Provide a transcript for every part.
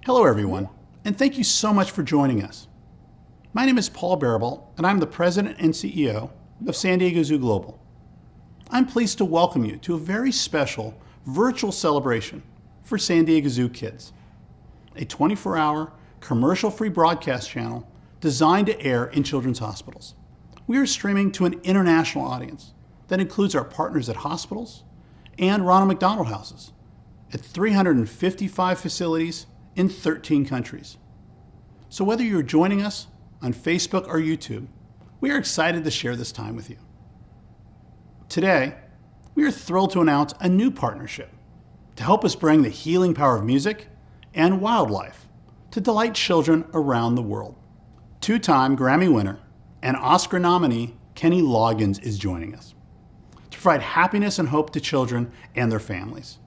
Hello everyone, and thank you so much for joining us. My name is Paul Barabal, and I'm the President and CEO of San Diego Zoo Global. I'm pleased to welcome you to a very special virtual celebration for San Diego Zoo Kids, a 24-hour commercial-free broadcast channel designed to air in children's hospitals. We are streaming to an international audience that includes our partners at hospitals and Ronald McDonald Houses at 355 facilities in 13 countries. So whether you're joining us on Facebook or YouTube, we are excited to share this time with you. Today, we are thrilled to announce a new partnership to help us bring the healing power of music and wildlife to delight children around the world. Two-time Grammy winner and Oscar nominee Kenny Loggins is joining us to provide happiness and hope to children and their families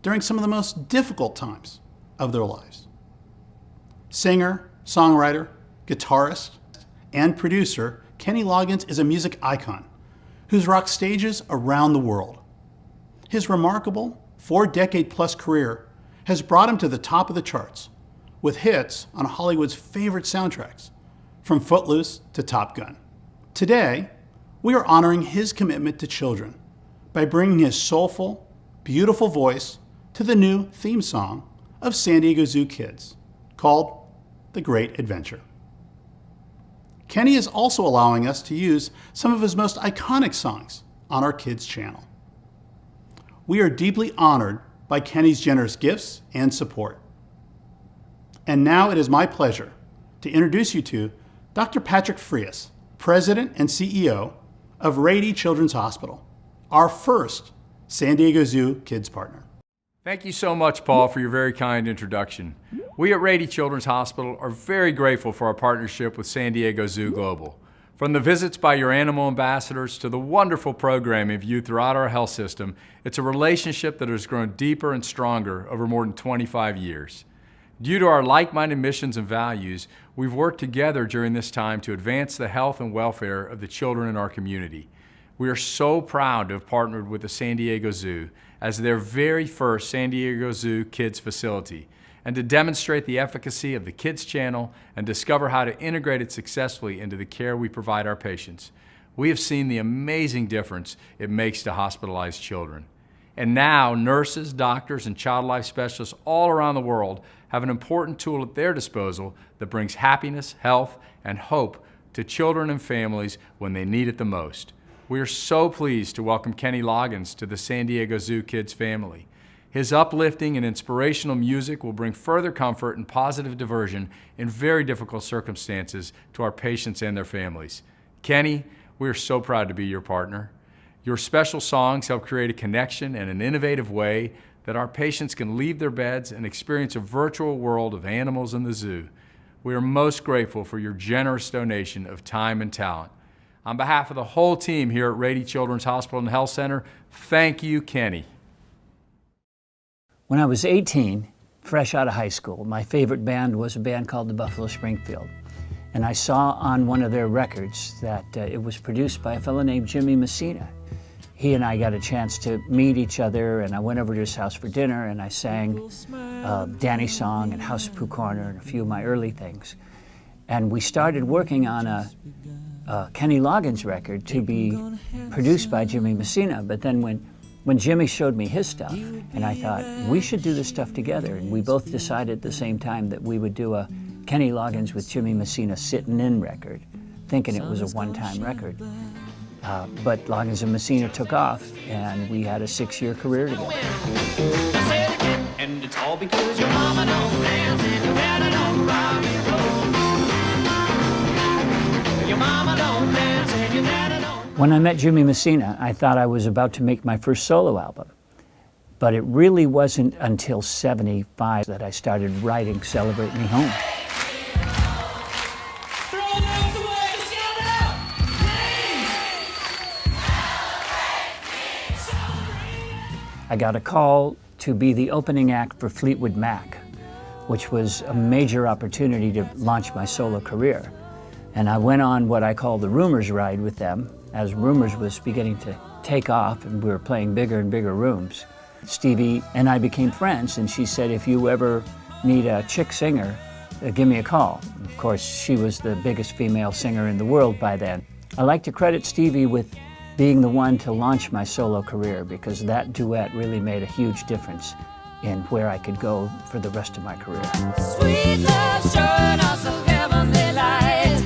during some of the most difficult times of their lives. Singer, songwriter, guitarist, and producer Kenny Loggins is a music icon who's rocked stages around the world. His remarkable 4-decade-plus career has brought him to the top of the charts with hits on Hollywood's favorite soundtracks, from Footloose to Top Gun. Today, we are honoring his commitment to children by bringing his soulful, beautiful voice to the new theme song of San Diego Zoo Kids, called The Great Adventure. Kenny is also allowing us to use some of his most iconic songs on our kids' channel. We are deeply honored by Kenny's generous gifts and support. And now it is my pleasure to introduce you to Dr. Patrick Frias, President and CEO of Rady Children's Hospital, our first San Diego Zoo Kids partner. Thank you so much, Paul, for your very kind introduction. We at Rady Children's Hospital are very grateful for our partnership with San Diego Zoo Global. From the visits by your animal ambassadors to the wonderful programming viewed throughout our health system, it's a relationship that has grown deeper and stronger over more than 25 years. Due to our like-minded missions and values, we've worked together during this time to advance the health and welfare of the children in our community. We are so proud to have partnered with the San Diego Zoo as their very first San Diego Zoo Kids facility, and to demonstrate the efficacy of the Kids channel and discover how to integrate it successfully into the care we provide our patients. We have seen the amazing difference it makes to hospitalized children. And now, nurses, doctors, and child life specialists all around the world have an important tool at their disposal that brings happiness, health, and hope to children and families when they need it the most. We are so pleased to welcome Kenny Loggins to the San Diego Zoo Kids family. His uplifting and inspirational music will bring further comfort and positive diversion in very difficult circumstances to our patients and their families. Kenny, we are so proud to be your partner. Your special songs help create a connection in an innovative way that our patients can leave their beds and experience a virtual world of animals in the zoo. We are most grateful for your generous donation of time and talent. On behalf of the whole team here at Rady Children's Hospital and Health Center, thank you, Kenny. When I was 18, fresh out of high school, my favorite band was a band called the Buffalo Springfield. And I saw on one of their records that it was produced by a fellow named Jimmy Messina. He and I got a chance to meet each other, and I went over to his house for dinner, and I sang Danny's Song and House of Pooh Corner and a few of my early things. And we started working on a Kenny Loggins record to be produced by Jimmy Messina. But then when Jimmy showed me his stuff, and I thought, we should do this stuff together. And we both decided at the same time that we would do a Kenny Loggins with Jimmy Messina sitting in record, thinking it was a one-time record. But Loggins and Messina took off, and we had a 6-year career together. I said it again, and it's all because your mama don't dance and your daddy don't rock and roll. Your mama don't dance and your daddy don't. When I met Jimmy Messina, I thought I was about to make my first solo album. But it really wasn't until '75 that I started writing Celebrate Me Home. I got a call to be the opening act for Fleetwood Mac, which was a major opportunity to launch my solo career. And I went on what I call the Rumors ride with them, as Rumors was beginning to take off and we were playing bigger and bigger rooms. Stevie and I became friends, and she said, if you ever need a chick singer, give me a call. Of course, she was the biggest female singer in the world by then. I like to credit Stevie with being the one to launch my solo career, because that duet really made a huge difference in where I could go for the rest of my career. Sweet love showing us a heavenly light.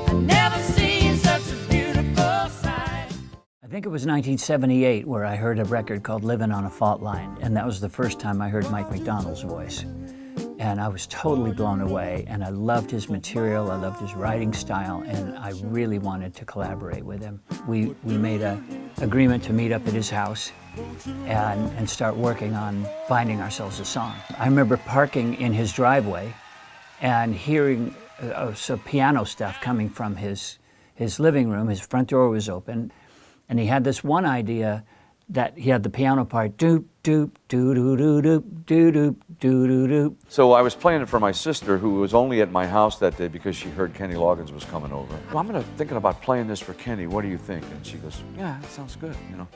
I've never seen such a beautiful sight. I think it was 1978 where I heard a record called Living on a Fault Line, and that was the first time I heard Mike McDonald's voice. And I was totally blown away, and I loved his material, I loved his writing style, and I really wanted to collaborate with him. We made an agreement to meet up at his house and start working on finding ourselves a song. I remember parking in his driveway and hearing some piano stuff coming from his living room. His front door was open, and he had this one idea that he had the piano part, doop, doop, doo doo doo doop, doo doop, doo doo doop. So I was playing it for my sister, who was only at my house that day because she heard Kenny Loggins was coming over. Well, I'm thinking about playing this for Kenny. What do you think? And she goes, yeah, that sounds good, you know.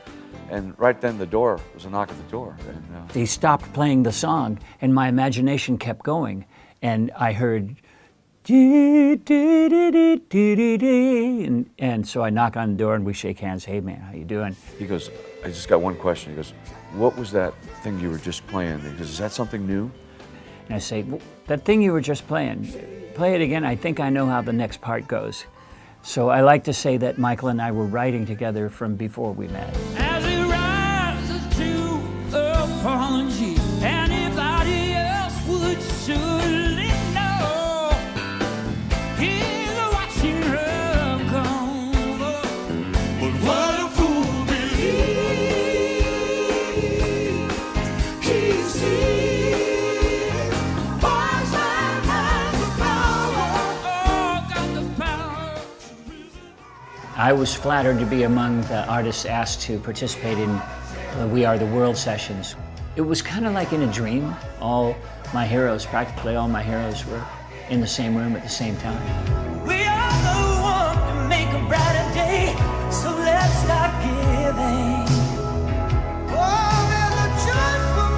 And right then there was a knock at the door. And, He stopped playing the song, and my imagination kept going, and I heard, and so I knock on the door and we shake hands. Hey man, how you doing? he goes, I just got one question. He goes, what was that thing you were just playing? He goes, is that something new? And I say, well, that thing you were just playing, play it again. I think I know how the next part goes. So I like to say that Michael and I were writing together from before we met. As it rises to a fallen sheet, anybody else would surely know. He's watching her come, but what a fool believes he sees. Boys that has the power, oh, got the power. I was flattered to be among the artists asked to participate in the We Are the World sessions. It was kind of like in a dream. Practically all my heroes were in the same room at the same time. We are the one to make a brighter day, so let's start giving. Oh, there's a choice we're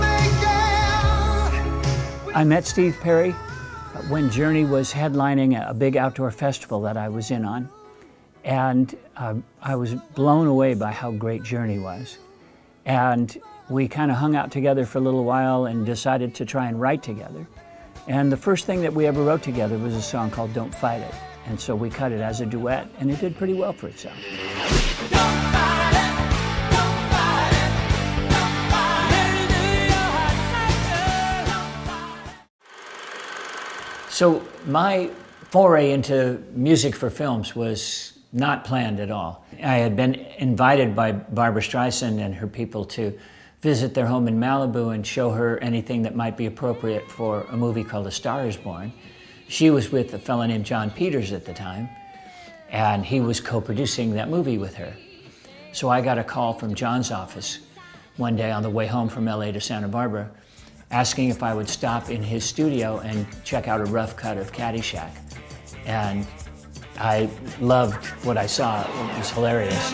making. I met Steve Perry when Journey was headlining a big outdoor festival that I was in on. And I was blown away by how great Journey was. And we kind of hung out together for a little while and decided to try and write together. And the first thing that we ever wrote together was a song called Don't Fight It. And so we cut it as a duet, and it did pretty well for itself. Don't fight it, don't fight it, don't fight it. Let it do your heart say, So my foray into music for films was not planned at all. I had been invited by Barbra Streisand and her people to visit their home in Malibu and show her anything that might be appropriate for a movie called A Star Is Born. She was with a fellow named John Peters at the time, and he was co-producing that movie with her. So I got a call from John's office one day on the way home from LA to Santa Barbara, asking if I would stop in his studio and check out a rough cut of Caddyshack. And I loved what I saw. It was hilarious.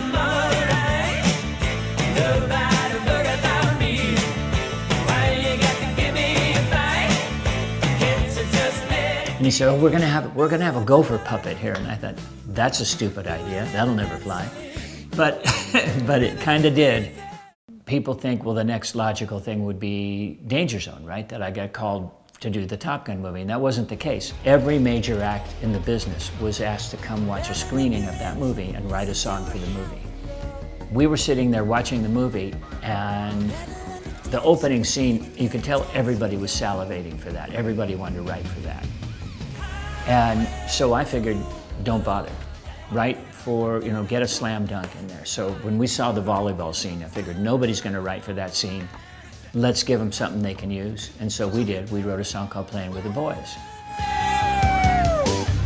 And he said, oh, we're gonna have a gopher puppet here. And I thought, that's a stupid idea. That'll never fly. But, but it kind of did. People think, well, the next logical thing would be Danger Zone, right? That I got called to do the Top Gun movie, and that wasn't the case. Every major act in the business was asked to come watch a screening of that movie and write a song for the movie. We were sitting there watching the movie, and the opening scene, you could tell everybody was salivating for that. Everybody wanted to write for that. And so I figured, don't bother. Write for, get a slam dunk in there. So when we saw the volleyball scene, I figured nobody's gonna write for that scene. Let's give them something they can use. And so we did. We wrote a song called Playing with the Boys.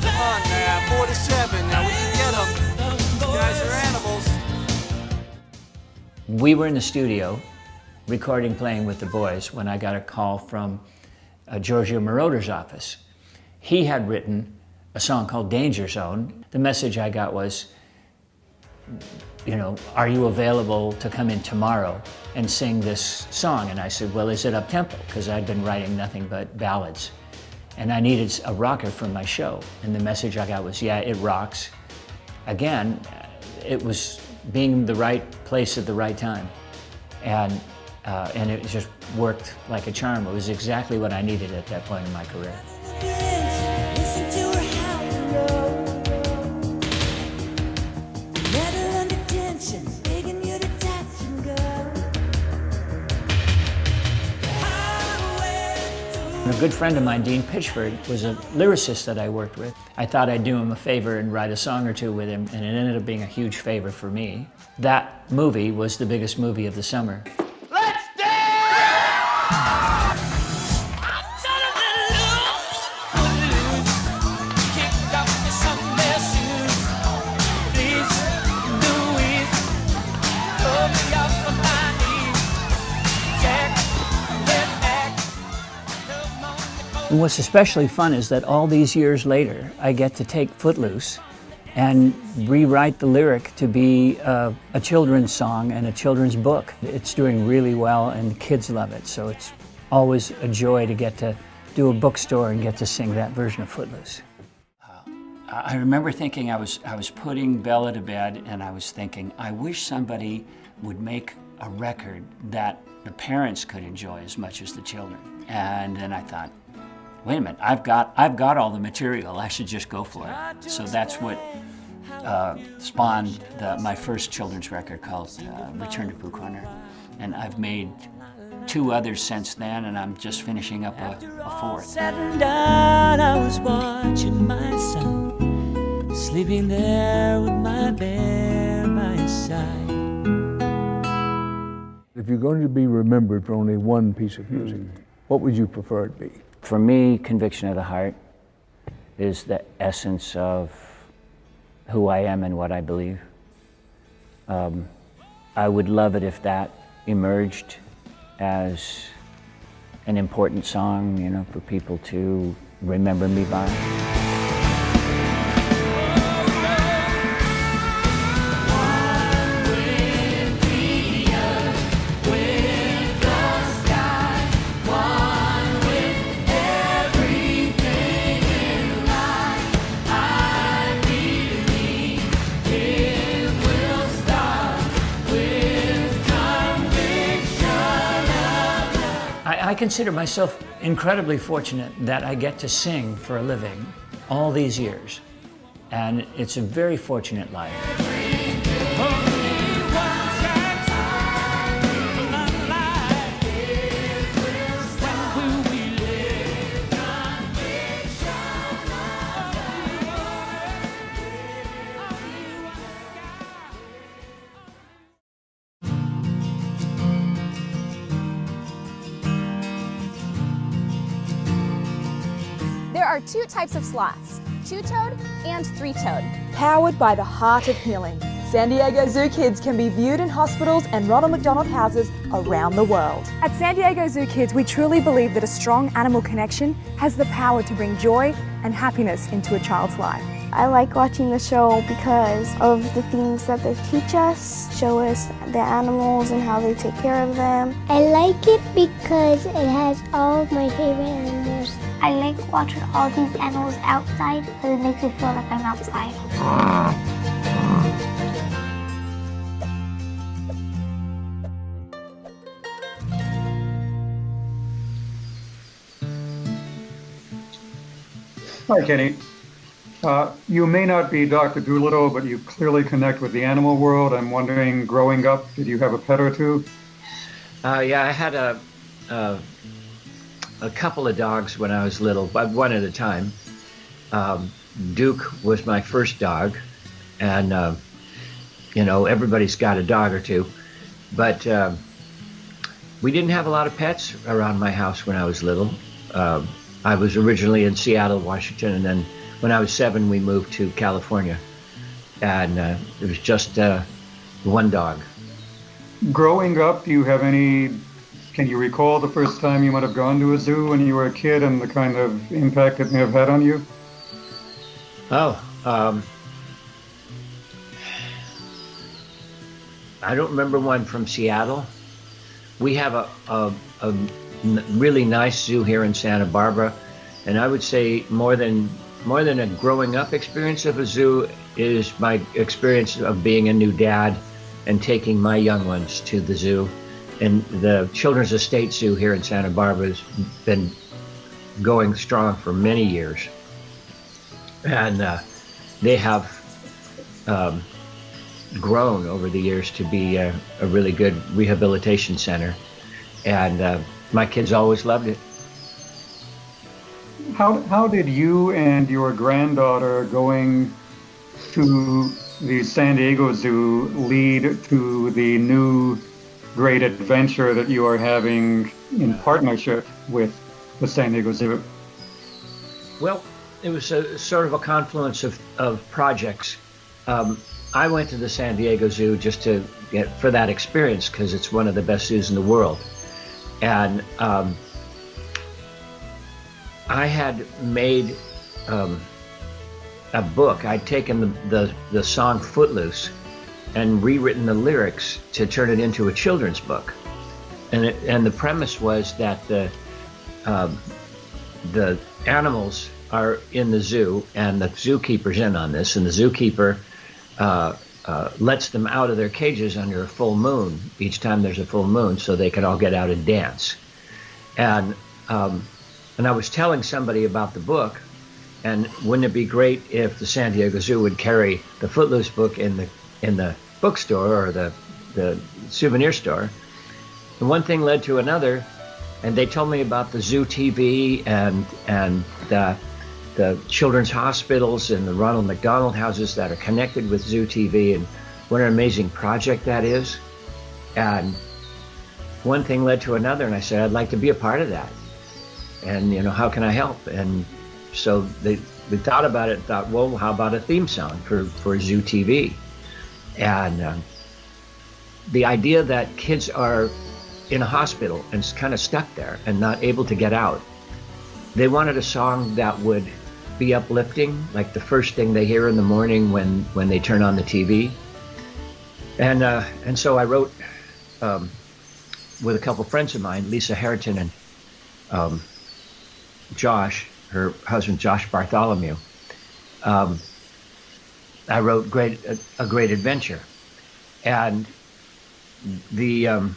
Come on now, 47, now we can get them. You guys are animals. We were in the studio recording Playing with the Boys when I got a call from Giorgio Moroder's office. He had written a song called Danger Zone. The message I got was, you know, are you available to come in tomorrow and sing this song? And I said, well, is it up-tempo? Because I'd been writing nothing but ballads. And I needed a rocker for my show. And the message I got was, yeah, it rocks. Again, it was being the right place at the right time. And it just worked like a charm. It was exactly what I needed at that point in my career. Listen to her howl and roll. Met her under tension, begging you to touch and go. A good friend of mine, Dean Pitchford, was a lyricist that I worked with. I thought I'd do him a favor and write a song or two with him, and it ended up being a huge favor for me. That movie was the biggest movie of the summer. Let's dance! And what's especially fun is that all these years later, I get to take Footloose and rewrite the lyric to be a children's song and a children's book. It's doing really well and the kids love it, so it's always a joy to get to do a bookstore and get to sing that version of Footloose. I remember thinking I was putting Bella to bed and I was thinking, I wish somebody would make a record that the parents could enjoy as much as the children. And then I thought, wait a minute, I've got all the material, I should just go for it. So that's what spawned my first children's record called Return to Pooh Corner. And I've made 2 others since then, and I'm just finishing up a 4th. Saturday night, I was watching my son, sleeping there with my bear by his side. If you're going to be remembered for only one piece of music, what would you prefer it be? For me, Conviction of the Heart is the essence of who I am and what I believe. I would love it if that emerged as an important song, you know, for people to remember me by. I consider myself incredibly fortunate that I get to sing for a living all these years. And it's a very fortunate life. There are 2 types of sloths, 2-toed and 3-toed. Powered by the heart of healing, San Diego Zoo Kids can be viewed in hospitals and Ronald McDonald Houses around the world. At San Diego Zoo Kids, we truly believe that a strong animal connection has the power to bring joy and happiness into a child's life. I like watching the show because of the things that they teach us, show us the animals and how they take care of them. I like it because it has all of my favorite animals. I like watching all these animals outside because it makes me feel like I'm outside. Hi, Kenny. You may not be Dr. Doolittle, but you clearly connect with the animal world. I'm wondering, growing up, did you have a pet or 2? Yeah, I had a couple of dogs when I was little, but one at a time. Duke was my first dog, and you know, everybody's got a dog or 2, but we didn't have a lot of pets around my house when I was little. I was originally in Seattle, Washington, and then when I was 7, we moved to California, and it was just one dog. Growing up, do you have any Can you recall the first time you might have gone to a zoo when you were a kid and the kind of impact it may have had on you? I don't remember one from Seattle. We have a really nice zoo here in Santa Barbara, and I would say more than a growing up experience of a zoo is my experience of being a new dad and taking my young ones to the zoo. And the Children's Estate Zoo here in Santa Barbara has been going strong for many years. And they have grown over the years to be a really good rehabilitation center. And my kids always loved it. How did you and your granddaughter going to the San Diego Zoo lead to the new great adventure that you are having in partnership with the San Diego Zoo? Well, it was a sort of a confluence of projects. I went to the San Diego Zoo just to for that experience because it's one of the best zoos in the world. And I had made a book. I'd taken the song Footloose and rewritten the lyrics to turn it into a children's book. And the premise was that the animals are in the zoo and the zookeeper's in on this, and the zookeeper lets them out of their cages under a full moon each time there's a full moon so they can all get out and dance. And I was telling somebody about the book, and wouldn't it be great if the San Diego Zoo would carry the Footloose book in the bookstore or the souvenir store? And one thing led to another, and they told me about the Zoo TV and the children's hospitals and the Ronald McDonald Houses that are connected with Zoo TV, and what an amazing project that is. And one thing led to another, and I said, I'd like to be a part of that. And, how can I help? And so they thought about it and thought, well, how about a theme song for Zoo TV? And the idea that kids are in a hospital and kind of stuck there and not able to get out, they wanted a song that would be uplifting, like the first thing they hear in the morning when they turn on the TV. And so I wrote with a couple friends of mine, Lisa Harrington and Josh, her husband Josh Bartholomew. I wrote a great adventure, and Lisa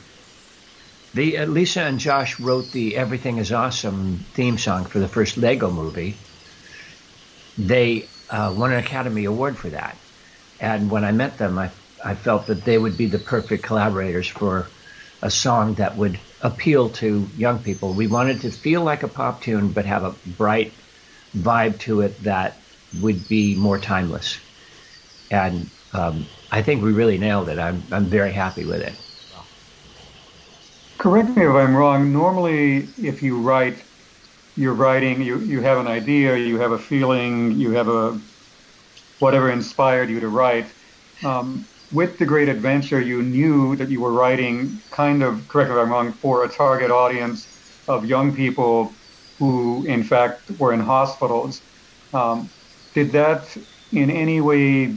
and Josh wrote the Everything is Awesome theme song for the first Lego movie. They won an Academy Award for that, and when I met them, I felt that they would be the perfect collaborators for a song that would appeal to young people. We wanted to feel like a pop tune, but have a bright vibe to it that would be more timeless. And I think we really nailed it. I'm very happy with it. Correct me if I'm wrong. Normally, if you write, you're writing, you have an idea, you have a feeling, you have whatever inspired you to write. With The Great Adventure, you knew that you were writing kind of, correct me if I'm wrong, for a target audience of young people who, in fact, were in hospitals. Did that in any way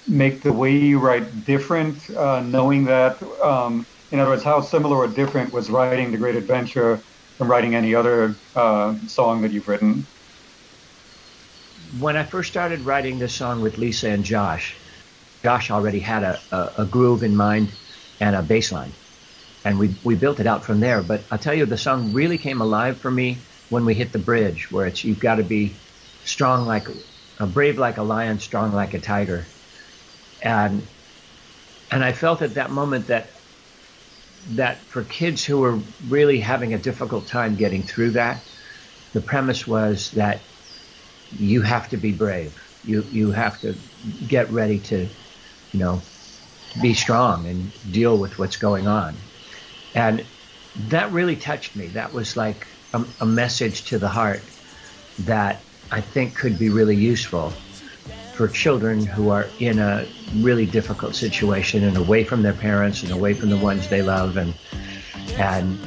make the way you write different, knowing that, in other words, how similar or different was writing The Great Adventure from writing any other song that you've written? When I first started writing this song with Lisa and Josh already had a groove in mind and a bass line, and we built it out from there. But I'll tell you, the song really came alive for me when we hit the bridge, where it's you've got to be strong brave like a lion, strong like a tiger. And I felt at that moment that for kids who were really having a difficult time getting through that, the premise was that you have to be brave. You have to get ready to, be strong and deal with what's going on. And that really touched me. That was like a message to the heart that I think could be really useful for children who are in a really difficult situation and away from their parents and away from the ones they love. And and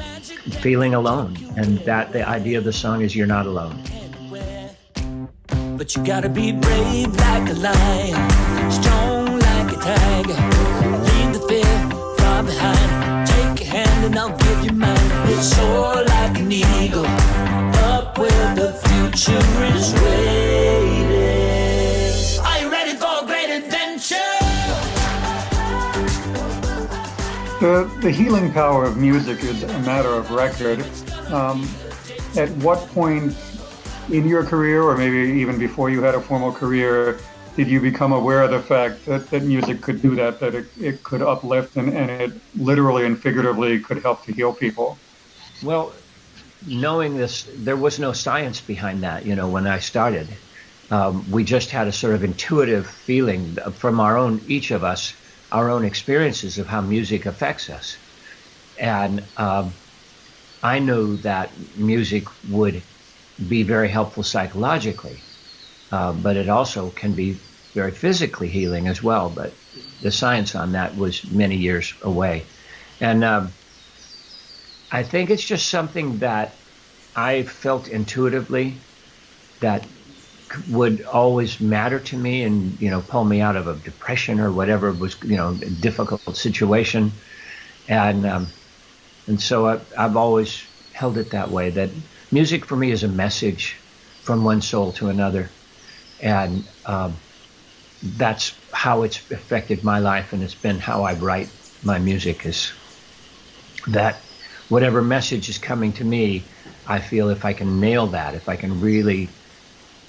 feeling alone. And that the idea of the song is you're not alone. But you gotta be brave like a lion, strong like a tiger. Leave the fear far behind. Take your hand and I'll give you mine. We'll soar like an eagle, up where the future is waiting. Are you ready for a great adventure? The healing power of music is a matter of record. At what point in your career, or maybe even before you had a formal career, did you become aware of the fact that music could do that it could uplift and it literally and figuratively could help to heal people? Well, knowing this, there was no science behind that, when I started. We just had a sort of intuitive feeling from each of us, our own experiences of how music affects us. And I knew that music would be very helpful psychologically, but it also can be very physically healing as well. But the science on that was many years away. And I think it's just something that I felt intuitively that would always matter to me and, pull me out of a depression or whatever was, a difficult situation. And so I've always held it that way, that music for me is a message from one soul to another. And that's how it's affected my life, and it's been how I write my music, is that whatever message is coming to me, I feel if I can nail that, if I can really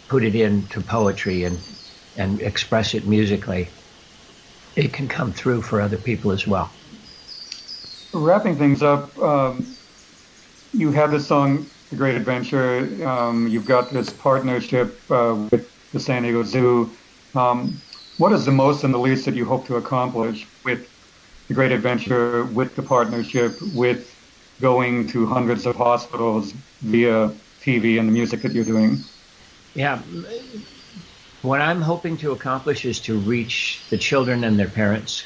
put it into poetry and express it musically, it can come through for other people as well. Wrapping things up, you have this song, The Great Adventure. You've got this partnership with the San Diego Zoo. What is the most and the least that you hope to accomplish with The Great Adventure, with the partnership, with going to hundreds of hospitals via TV and the music that you're doing? Yeah, what I'm hoping to accomplish is to reach the children and their parents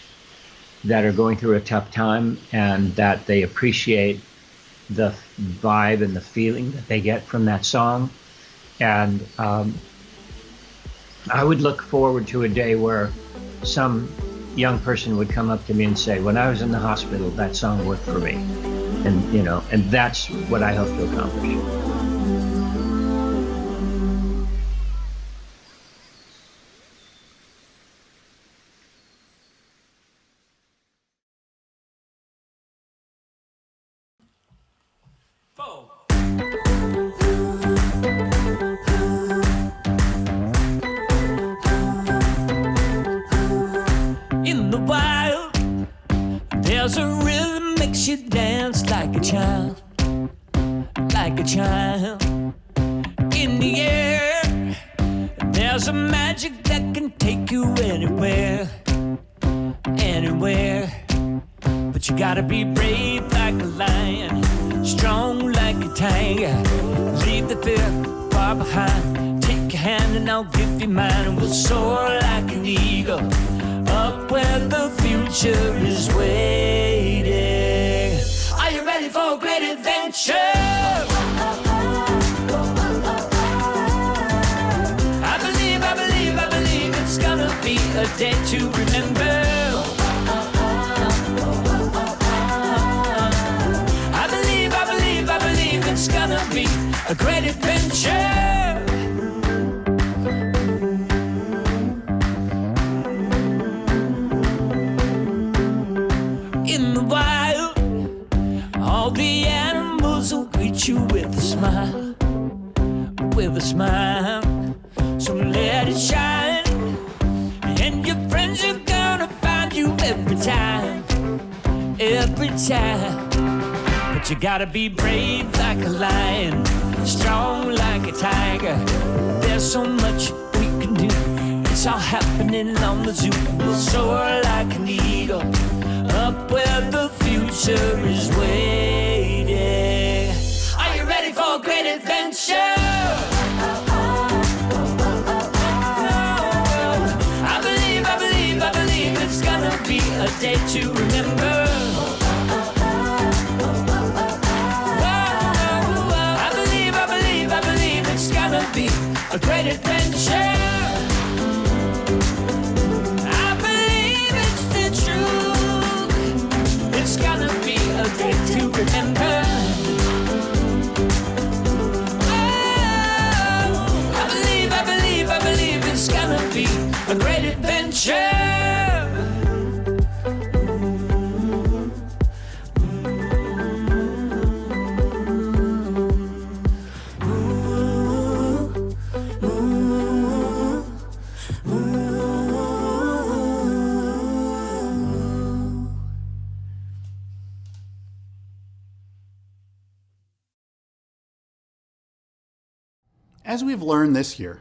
that are going through a tough time, and that they appreciate the vibe and the feeling that they get from that song. And I would look forward to a day where some young person would come up to me and say, when I was in the hospital, that song worked for me. And, and that's what I hope to accomplish. In the wild, there's a rhythm makes you dance like a child, like a child. In the air, there's a magic that can take you anywhere, anywhere. But you gotta be brave like a lion, strong like a tiger. Leave the fear far behind. Take your hand and I'll give you mine, and we'll soar like an eagle, up where the future is waiting. Are you ready for a great adventure? I believe it's gonna be a day to remember. I believe it's gonna be a great adventure. In the wild, all the animals will greet you with a smile, with a smile. So let it shine, and your friends are gonna find you every time, every time. But you gotta be brave like a lion, strong like a tiger. There's so much we can do, it's all happening on the zoo. We'll soar like an eagle, up where the future is waiting. Are you ready for a great adventure? I believe it's gonna be a day to remember. great adventure. I believe it's the truth. It's gonna be a day to remember. Oh, I believe it's gonna be a great adventure. As we've learned this year,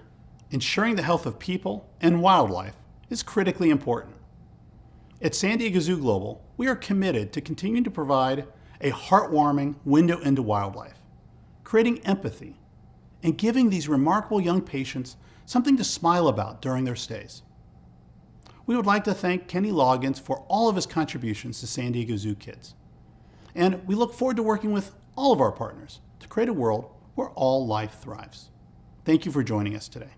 ensuring the health of people and wildlife is critically important. At San Diego Zoo Global, we are committed to continuing to provide a heartwarming window into wildlife, creating empathy, and giving these remarkable young patients something to smile about during their stays. We would like to thank Kenny Loggins for all of his contributions to San Diego Zoo Kids. And we look forward to working with all of our partners to create a world where all life thrives. Thank you for joining us today.